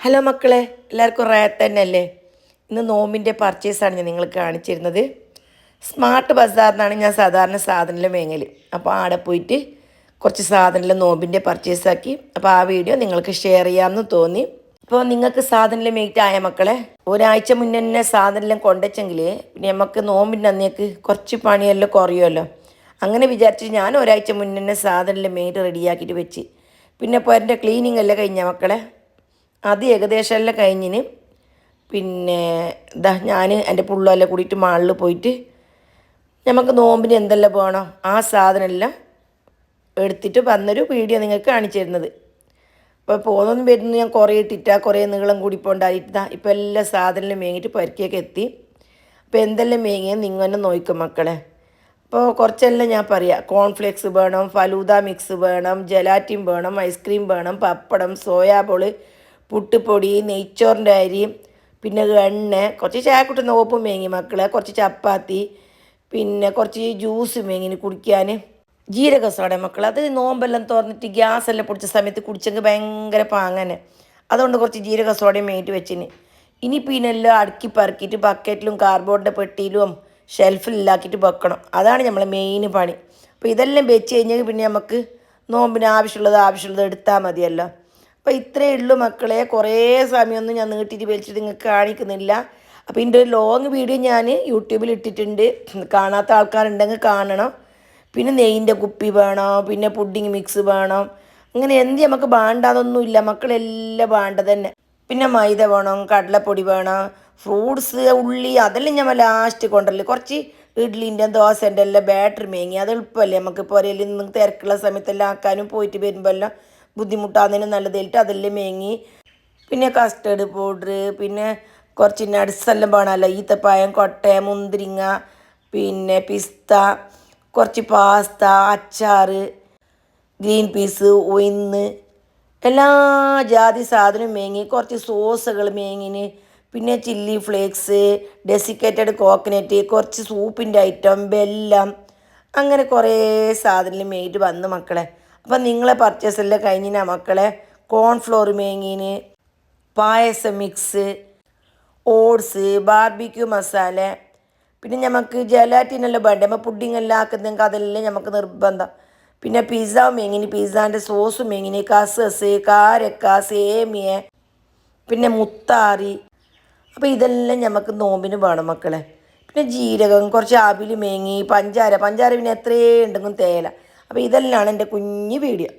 Hello മക്കളെ, എല്ലാവർക്കും റാത്ത് തന്നെയല്ലേ? ഇന്ന് നോമ്പിൻ്റെ പർച്ചേസാണ് ഞാൻ നിങ്ങൾക്ക് കാണിച്ചിരുന്നത്. സ്മാർട്ട് ബസാറിനാണ് ഞാൻ സാധാരണ സാധനമെല്ലാം മേങ്ങൽ. അപ്പോൾ ആടെ പോയിട്ട് കുറച്ച് സാധനമെല്ലാം നോമ്പിൻ്റെ പർച്ചേസാക്കി. അപ്പോൾ ആ വീഡിയോ നിങ്ങൾക്ക് ഷെയർ ചെയ്യാമെന്ന് തോന്നി. ഇപ്പോൾ നിങ്ങൾക്ക് സാധനമെല്ലാം മേറ്റ് ആയ മക്കളെ, ഒരാഴ്ച മുന്നേ തന്നെ സാധനമെല്ലാം കൊണ്ടുവച്ചെങ്കിൽ പിന്നെ നമുക്ക് നോമ്പിൻ്റെ അന്നേക്ക് കുറച്ച് പണിയെല്ലാം കുറയുമല്ലോ. അങ്ങനെ വിചാരിച്ചിട്ട് ഞാൻ ഒരാഴ്ച മുന്നേ തന്നെ സാധനമെല്ലാം മേറ്റ് റെഡിയാക്കിയിട്ട് വെച്ച്. പിന്നെ ഇപ്പോൾ എൻ്റെ ക്ലീനിങ് എല്ലാം കഴിഞ്ഞ മക്കളെ, അത് ഏകദേശം എല്ലാം കഴിഞ്ഞിന്. പിന്നെ ഇതാ ഞാൻ എൻ്റെ പുള്ളെല്ലാം കൂടിയിട്ട് മാളിൽ പോയിട്ട് നമുക്ക് നോമ്പിന് എന്തെല്ലാം വേണം ആ സാധനമെല്ലാം എടുത്തിട്ട് വന്നൊരു വീഡിയോ നിങ്ങൾക്ക് കാണിച്ചു തരുന്നത്. അപ്പോൾ പോകുന്നതും വരുന്നു ഞാൻ കുറേ ഇട്ടിട്ടാ കുറേ നീളം കൂടി പോണ്ടായിട്ടാ ഇപ്പോൾ എല്ലാ സാധനവും മേങ്ങിയിട്ട് പരിക്കൊക്കെ എത്തി. അപ്പോൾ എന്തെല്ലാം മേങ്ങിയെന്ന് നിങ്ങൾ തന്നെ നോക്കും മക്കളെ. അപ്പോൾ കുറച്ചെല്ലാം ഞാൻ പറയാം. കോൺഫ്ലെക്സ് വേണം, ഫലൂദ മിക്സ് വേണം, ജലാറ്റിൻ വേണം, ഐസ്ക്രീം വേണം, പപ്പടം, സോയാബോള്, പുട്ടുപൊടി, നെയ്ച്ചോറിൻ്റെ അരി, പിന്നെ എണ്ണ, കുറച്ച് ചായക്കുട്ടുന്ന ഓപ്പും മേങ്ങി മക്കളെ, കുറച്ച് ചപ്പാത്തി, പിന്നെ കുറച്ച് ജ്യൂസ് മേങ്ങിന് കുടിക്കാൻ, ജീരക സോഡ മക്കൾ. അത് നോമ്പെല്ലാം തുറന്നിട്ട് ഗ്യാസെല്ലാം പൊടിച്ച സമയത്ത് കുടിച്ചെങ്കിൽ ഭയങ്കര പാങ്ങനെ. അതുകൊണ്ട് കുറച്ച് ജീരക സോഡയും മേടിച്ച് വെച്ചിന്. ഇനി പിന്നെല്ലാം അടുക്കി പറക്കിയിട്ട് ബക്കറ്റിലും കാർബോർഡിൻ്റെ പെട്ടിയിലും ഷെൽഫിലാക്കിയിട്ട് വെക്കണം. അതാണ് നമ്മളെ മെയിൻ പണി. അപ്പോൾ ഇതെല്ലാം വെച്ച് കഴിഞ്ഞാൽ പിന്നെ നമുക്ക് നോമ്പിന് ആവശ്യമുള്ളത് എടുത്താൽ മതിയല്ലോ. അപ്പോൾ ഇത്രയേ ഉള്ളൂ മക്കളെ. കുറേ സമയമൊന്നും ഞാൻ നീട്ടിയിട്ട് വലിച്ചിട്ട് നിങ്ങൾക്ക് കാണിക്കുന്നില്ല. അപ്പോൾ ഇതിൻ്റെ ഒരു ലോങ് വീഡിയോ ഞാൻ യൂട്യൂബിൽ ഇട്ടിട്ടുണ്ട്. കാണാത്ത ആൾക്കാരുണ്ടെങ്കിൽ കാണണം. പിന്നെ നെയ്യിൻ്റെ കുപ്പി വേണം, പിന്നെ പുഡിങ് മിക്സ് വേണം. അങ്ങനെ എന്ത് നമുക്ക് വേണ്ടാതൊന്നുമില്ല മക്കളെല്ലാം വേണ്ട തന്നെ. പിന്നെ മൈദ വേണം, കടലപ്പൊടി വേണം, ഫ്രൂട്ട്സ്, ഉള്ളി, അതെല്ലാം ഞാൻ ലാസ്റ്റ് കൊണ്ടുവരല്. കുറച്ച് ഇഡ്ലിൻ്റെ ദോശൻ്റെ എല്ലാം ബാറ്ററി മേങ്ങി. അത് എളുപ്പമല്ലേ നമുക്ക് പുരയിൽ നിന്ന് തിരക്കുള്ള സമയത്തെല്ലാം ആക്കാനും പോയിട്ട് വരുമ്പോൾ എല്ലാം ബുദ്ധിമുട്ടാകുന്നതിന് നല്ലതായിട്ട് അതെല്ലാം മേങ്ങി. പിന്നെ കസ്റ്റേർഡ് പൗഡർ, പിന്നെ കുറച്ച് നട്ട്സെല്ലാം വേണമല്ലോ. ഈത്തപ്പായം, കൊട്ട, മുന്തിരിങ്ങ, പിന്നെ പിസ്ത, കുറച്ച് പാസ്ത, അച്ചാർ, ഗ്രീൻ പീസ്, ഉഴുന്ന്, എല്ലാ ജാതി സാധനവും മേങ്ങി. കുറച്ച് സോസുകൾ മേങ്ങിന്, പിന്നെ ചില്ലി ഫ്ലേക്സ്, ഡെസിക്കേറ്റഡ് കോക്കനട്ട്, കുറച്ച് സൂപ്പിൻ്റെ ഐറ്റം, വെല്ലം, അങ്ങനെ കുറേ സാധനം മേങ്ങിയിട്ട് വന്ന് മക്കളെ. അപ്പം നിങ്ങളെ പർച്ചേസ് എല്ലാം കഴിഞ്ഞിനാ മക്കളെ. കോൺഫ്ലോർ മേങ്ങീന്, പായസം മിക്സ്, ഓട്സ്, ബാർബിക്യൂ മസാല, പിന്നെ നമുക്ക് ജലാറ്റിനെല്ലാം വേണ്ടേ, നമ്മൾ പുഡിങ് എല്ലാം ആക്കുന്നെങ്കിൽ അതെല്ലാം നമുക്ക് നിർബന്ധം. പിന്നെ പിസ്സ മേങ്ങിന്, പിസ്സാൻ്റെ സോസ് മേങ്ങിന്, കസസ്, കാരക്ക, സേമിയ, പിന്നെ മുത്താറി. അപ്പോൾ ഇതെല്ലാം നമുക്ക് നോമ്പിന് വേണം മക്കളെ. പിന്നെ ജീരകം, കുറച്ച് ആവിൽ മേങ്ങി, പഞ്ചാര പിന്നെ എത്രയേ ഉണ്ടെങ്കിലും തേയില. അപ്പോൾ ഇതെല്ലാമാണ് എൻ്റെ കുഞ്ഞു വീഡിയോ.